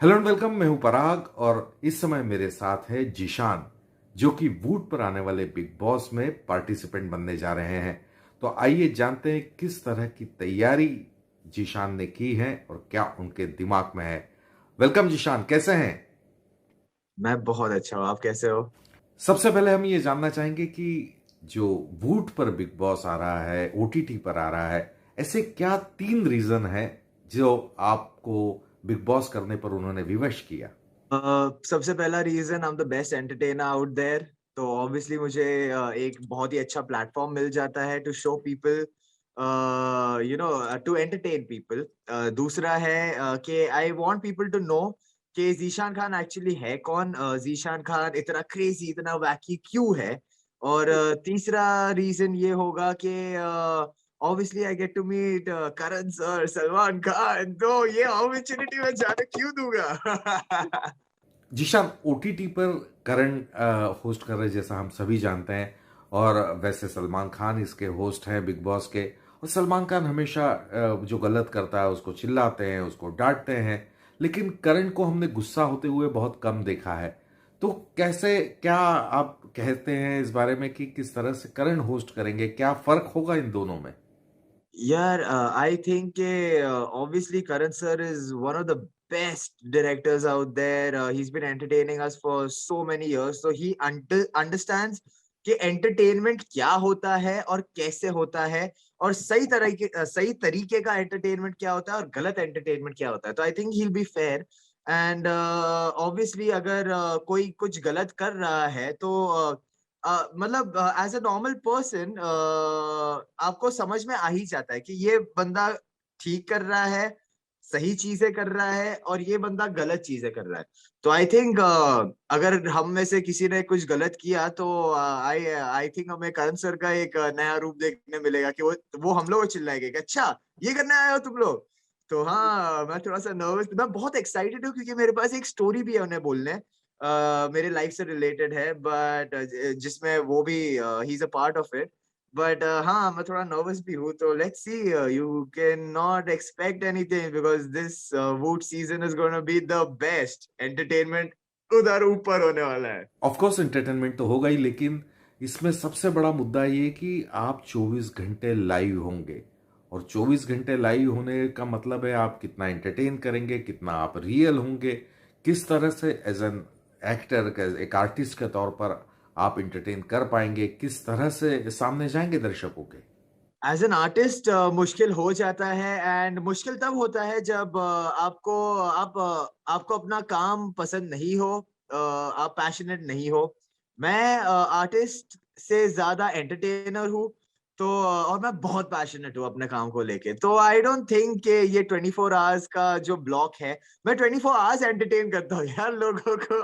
Hello and welcome. मैं हूं पराग और इस समय मेरे साथ है जीशान, जो कि वूट पर आने वाले बिग बॉस में पार्टिसिपेंट बनने जा रहे हैं। तो आइए जानते हैं किस तरह की तैयारी जीशान ने की है और क्या उनके दिमाग में है। वेलकम जीशान, कैसे हैं? मैं बहुत अच्छा हूँ। आप कैसे हो? सबसे पहले हम ये जानना चाहेंगे कि जो वूट पर बिग बॉस आ रहा है, ओटीटी पर आ रहा है, ऐसे क्या 3 रीजन है जो आपको बिग बॉस करने पर उन्होंने विवश किया? सबसे पहला reason, I am the best entertainer out there. तो ऑब्वियसली मुझे एक बहुत ही अच्छा प्लेटफॉर्म मिल जाता है to show people, to entertain people. दूसरा है कि I want people to know कि जीशान खान एक्चुअली है कौन। जीशान खान इतना क्रेजी, इतना वैकी क्यों है। और तीसरा रीजन ये होगा कि obviously I get to meet Karan sir, Salman Khan. तो ये अपॉर्चुनिटी मैं जाने क्यों दूंगा। जीशान, ओटीटी पर करंट होस्ट कर रहे, जैसा हम सभी जानते हैं। और वैसे सलमान खान इसके होस्ट हैं बिग बॉस के। और सलमान खान हमेशा जो गलत करता है उसको चिल्लाते हैं, उसको डांटते हैं। लेकिन करण को हमने गुस्सा होते हुए बहुत कम देखा है। तो कैसे, क्या आप कहते हैं इस बारे में कि किस तरह से करण होस्ट करेंगे? क्या फर्क होगा इन दोनों में? यार, I think obviously Karan sir is one of the best directors out there. He's been entertaining us for so many years, so he understands कि एंटरटेनमेंट क्या होता है और कैसे होता है, और सही तरीके का एंटरटेनमेंट क्या होता है और गलत एंटरटेनमेंट क्या होता है। तो I think he will be fair. And obviously अगर कोई कुछ गलत कर रहा है तो मतलब एज अ नॉर्मल पर्सन आपको समझ में आ ही जाता है कि ये बंदा ठीक कर रहा है, सही चीजें कर रहा है, और ये बंदा गलत चीजें कर रहा है। तो आई थिंक अगर हम में से किसी ने कुछ गलत किया तो आई आई थिंक हमें करण सर का एक नया रूप देखने मिलेगा कि वो हम लोग को चिल्लाएंगे कि अच्छा ये करने आए हो तुम लोग। तो हाँ, मैं थोड़ा सा नर्वस, मैं बहुत एक्साइटेड हूँ क्योंकि मेरे पास एक स्टोरी भी है उन्हें बोलने। मेरे लाइफ से रिलेटेड है, बट जिसमें वो भी he is a part of it. But हाँ, मैं थोड़ा नर्वस भी हूँ। तो let's see, you can not expect anything because this would season is gonna be the best entertainment. उधर ऊपर होने वाला है। ऑफ कोर्स एंटरटेनमेंट तो होगा ही, लेकिन इसमें सबसे बड़ा मुद्दा ये कि आप 24 घंटे लाइव होंगे। और 24 घंटे लाइव होने का मतलब है आप कितना एंटरटेन करेंगे, कितना आप रियल होंगे, किस तरह से एज एन एक्टर, एक आर्टिस्ट के तौर पर आप एंटरटेन कर पाएंगे, किस तरह से सामने जाएंगे दर्शकों के। एज एन आर्टिस्ट मुश्किल हो जाता है। एंड मुश्किल तब होता है जब आपको अपना काम पसंद नहीं हो, आप पैशनेट नहीं हो। मैं आर्टिस्ट से ज्यादा एंटरटेनर हूँ। तो और मैं बहुत पैशनेट हूँ अपने काम को लेके। तो आई डोंट थिंक कि ये 24 आवर्स का जो ब्लॉक है, मैं 24 आवर्स एंटरटेन करता हूँ यार लोगों को।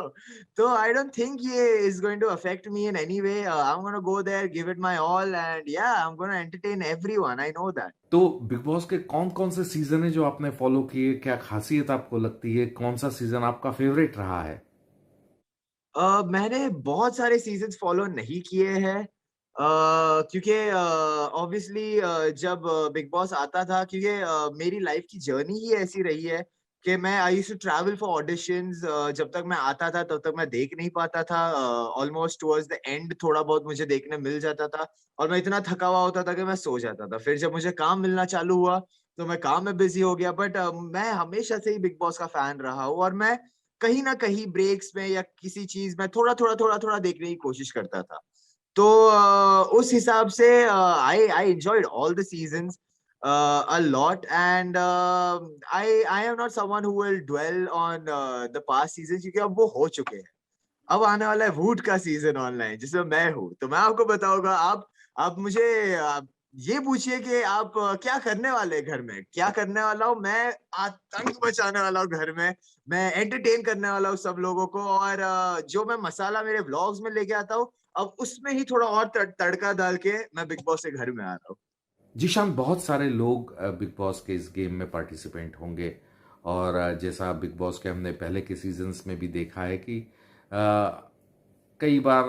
तो आई डोंट थिंक ये is going to affect me in any way. I am gonna go there, give it my all, and yeah I am gonna entertain everyone, I know that. तो Bigg Boss के कौन कौन से season है जो आपने follow किए? क्या खासियत आपको लगती है? कौन सा सीजन आपका फेवरेट रहा है? मैंने बहुत सारे सीजन्स फॉलो नहीं किए हैं, क्योंकि ऑब्वियसली जब बिग बॉस आता था, क्योंकि मेरी लाइफ की जर्नी ही ऐसी रही है कि मैं I used to travel for auditions. जब तक मैं आता था तब तक मैं देख नहीं पाता था। ऑलमोस्ट टुवर्ड्स द एंड थोड़ा बहुत मुझे देखने मिल जाता था, और मैं इतना थका हुआ होता था कि मैं सो जाता था। फिर जब मुझे काम मिलना चालू हुआ तो मैं काम में बिजी हो गया। बट मैं हमेशा से ही बिग बॉस का फैन रहा हूँ, और मैं कहीं ना कहीं ब्रेक्स में या किसी चीज में थोड़ा थोड़ा देखने की कोशिश करता था। तो उस हिसाब से I I enjoyed all the seasons a lot, and I am not someone who will dwell on the past seasons, क्योंकि अब वो हो चुके हैं। अब आने वाला है वूड का सीजन ऑनलाइन, जिसमें मैं हूँ। तो मैं आपको बताऊंगा। आप मुझे ये पूछिए कि आप क्या करने वाले हैं घर में। क्या करने वाला हूँ मैं? आतंक मचाने वाला हूँ घर में। मैं एंटरटेन करने वाला हूँ सब लोगों को, और जो मैं मसाला मेरे व्लॉग्स में लेके आता हूँ, अब उसमें ही थोड़ा और तड़का डाल के मैं बिग बॉस के घर में आ रहा हूँ। जीशान, बहुत सारे लोग बिग बॉस के इस गेम में पार्टिसिपेंट होंगे। और जैसा बिग बॉस के हमने पहले के सीजन्स में भी देखा है कि कई बार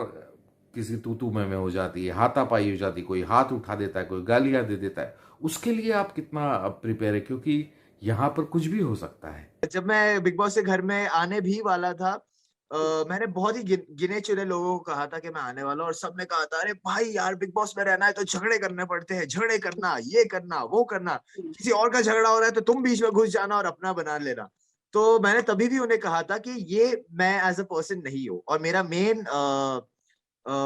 किसी तू में हो जाती है, हाथापाई हो जाती है, कोई हाथ उठा देता है, कोई गालियां दे देता है। उसके लिए आप कितना प्रिपेयर है? क्योंकि यहाँ पर कुछ भी हो सकता है। जब मैं बिग बॉस से घर में आने भी वाला था, मैंने बहुत ही गिने चुने लोगों को कहा था कि मैं आने वाला हूँ, और सबने कहा था अरे भाई यार बिग बॉस में रहना है तो झगड़े करने पड़ते हैं, झगड़े करना, ये करना वो करना, किसी और का झगड़ा हो रहा है तो तुम बीच में घुस जाना और अपना बना लेना। तो मैंने तभी भी उन्हें कहा था कि ये मैं एज अ पर्सन नहीं हूँ, और मेरा मेन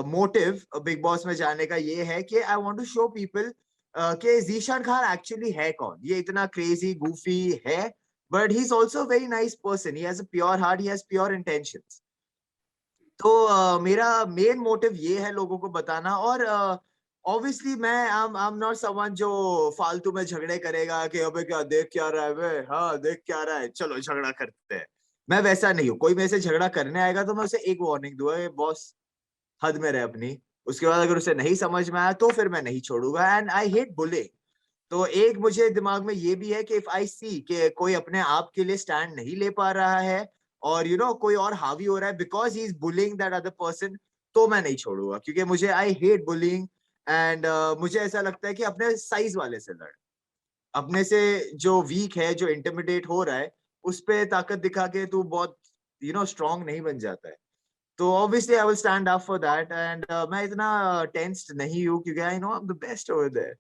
मोटिव बिग बॉस में जाने का ये है कि I want to show people कि जीशान खान एक्चुअली है कौन। ये इतना क्रेजी गूफी है, but he is also very nice person, he has a pure heart, he has pure intentions. तो मेरा मेन मोटिव ये है लोगों को बताना। और ऑब्वियसली मैं आई एम नॉट समवन जो फालतू में झगड़े करेगा कि अबे क्या देख क्या रहा है, वे हाँ देख क्या रहा है, चलो झगड़ा करते हैं। मैं वैसा नहीं हूँ। कोई मेरे से झगड़ा करने आएगा तो मैं उसे एक वार्निंग दूंगा, बॉस हद में रहे अपनी। उसके बाद अगर उसे नहीं समझ में आया तो फिर मैं नहीं छोड़ूंगा। And I hate bullying. तो एक मुझे दिमाग में ये भी है कि इफ आई सी कि कोई अपने आप के लिए स्टैंड नहीं ले पा रहा है, और कोई और हावी हो रहा है because he is bullying that other person, तो मैं नहीं छोड़ूंगा, क्योंकि मुझे आई हेट बुलिंग। एंड मुझे ऐसा लगता है कि अपने साइज वाले से लड़, अपने से जो वीक है, जो इंटिमिडेट हो रहा है, उस पे ताकत दिखा के तू बहुत स्ट्रांग नहीं बन जाता है। तो obviously I will stand up for that. And मैं इतना टेंस्ड नहीं हूँ क्योंकि I know I am the best over there.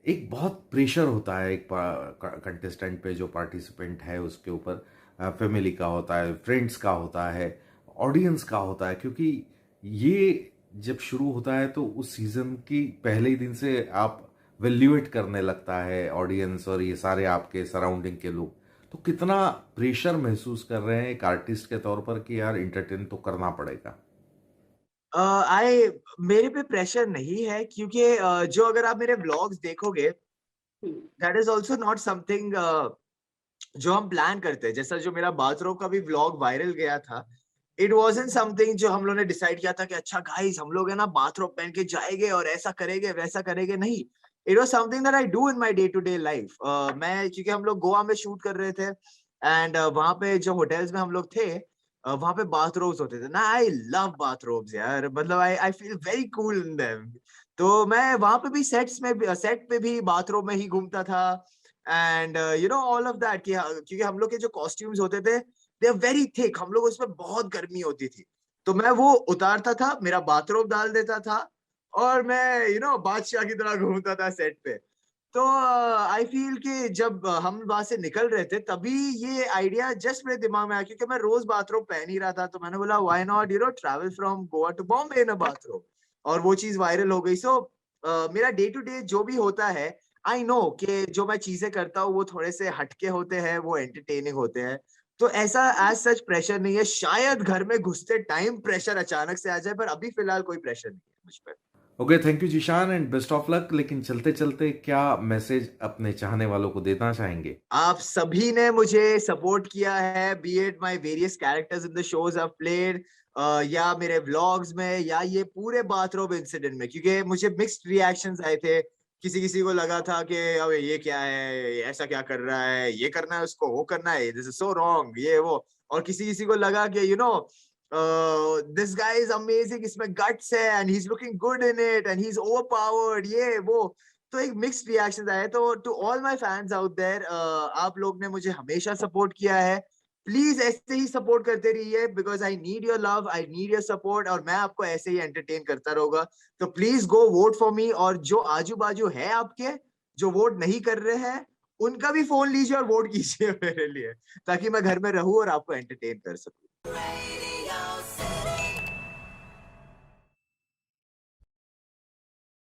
एक बहुत प्रेशर होता है एक कंटेस्टेंट पे, जो पार्टिसिपेंट है उसके ऊपर। फैमिली का होता है, फ्रेंड्स का होता है, ऑडियंस का होता है, क्योंकि ये जब शुरू होता है तो उस सीजन की पहले ही दिन से आप वैल्यूएट करने लगता है ऑडियंस और ये सारे आपके सराउंडिंग के लोग। तो कितना प्रेशर महसूस कर रहे हैं एक आर्टिस्ट के तौर पर कि यार इंटरटेन तो करना पड़ेगा। आई मेरे पे प्रेशर नहीं है, क्योंकि जो अगर आप मेरे व्लॉग्स देखोगे, that is also not something जो हम प्लान करते हैं। जैसा जो मेरा बाथरूम का भी व्लॉग वायरल गया था, इट वॉजंट समथिंग जो हम लोग ने डिसाइड किया था कि अच्छा गाइस हम लोग है ना बाथरूम पहन के जाएंगे और ऐसा करेंगे वैसा करेंगे, नहीं। It was something that I do in my day to day life. मैं क्योंकि हम लोग गोवा में शूट कर रहे थे, एंड वहां पे जो होटल्स में हम लोग थे, वहां पे बाथरोब्स होते थे ना। आई लव बाथरोब्स यार, मतलब I I feel very cool in them. तो मैं वहां पे भी सेट पे भी बाथरूम में ही घूमता था। एंड ऑल ऑफ दैट, क्योंकि हम लोग के जो कॉस्ट्यूम्स होते थे दे आर वेरी थिक, हम लोग उसमें बहुत गर्मी होती थी। तो मैं वो उतारता था, मेरा बाथरोब डाल देता था, और मैं बादशाह की तरह घूमता था सेट पे। तो आई फील कि जब हम वहां से निकल रहे थे तभी ये आइडिया जस्ट मेरे दिमाग में आया, क्योंकि मैं रोज बाथरोब पहन ही रहा था। तो मैंने बोला why not travel from Goa to Bombay in a bathrobe, और वो चीज वायरल हो गई। सो मेरा डे टू डे जो भी होता है, आई नो कि जो मैं चीजें करता हूँ वो थोड़े से हटके होते हैं, वो एंटरटेनिंग होते हैं। तो ऐसा एज सच प्रेशर नहीं है। शायद घर में घुसते टाइम प्रेशर अचानक से आ जाए, पर अभी फिलहाल कोई प्रेशर नहीं है मुझ पर। Okay, thank you Zeeshan and best of luck. लेकिन चलते चलते क्या मैसेज अपने चाहने वालों को देना चाहेंगे? आप सभी ने मुझे सपोर्ट किया है, B it my various characters in the shows I played, या मेरे व्लॉग्स में, या ये पूरे बाथरोब इंसिडेंट में, क्योंकि मुझे मिक्स्ड रिएक्शंस आए थे। किसी किसी को लगा था कि अबे ये क्या है, ये ऐसा क्या कर रहा है, ये करना है उसको, वो करना है, दिस इज सो रॉन्ग, ये वो। और किसी किसी को लगा कि दिस गाय इज अमेजिंग, इसमें गट्स है and he is looking good in it and he is overpowered, ये वो। तो एक मिक्स्ड रिएक्शन आए। तो to all my fans out there, आप लोग ने मुझे हमेशा सपोर्ट किया है। प्लीज ऐसे ही सपोर्ट करते रहिए, because I need your love, I need your support, और मैं आपको ऐसे ही एंटरटेन करता रहूंगा। तो please go vote for me. और जो आजू बाजू है आपके, जो वोट नहीं कर रहे हैं, उनका भी फोन लीजिए और वोट कीजिए मेरे लिए, ताकि मैं घर में रहूं और आपको एंटरटेन कर सकूं।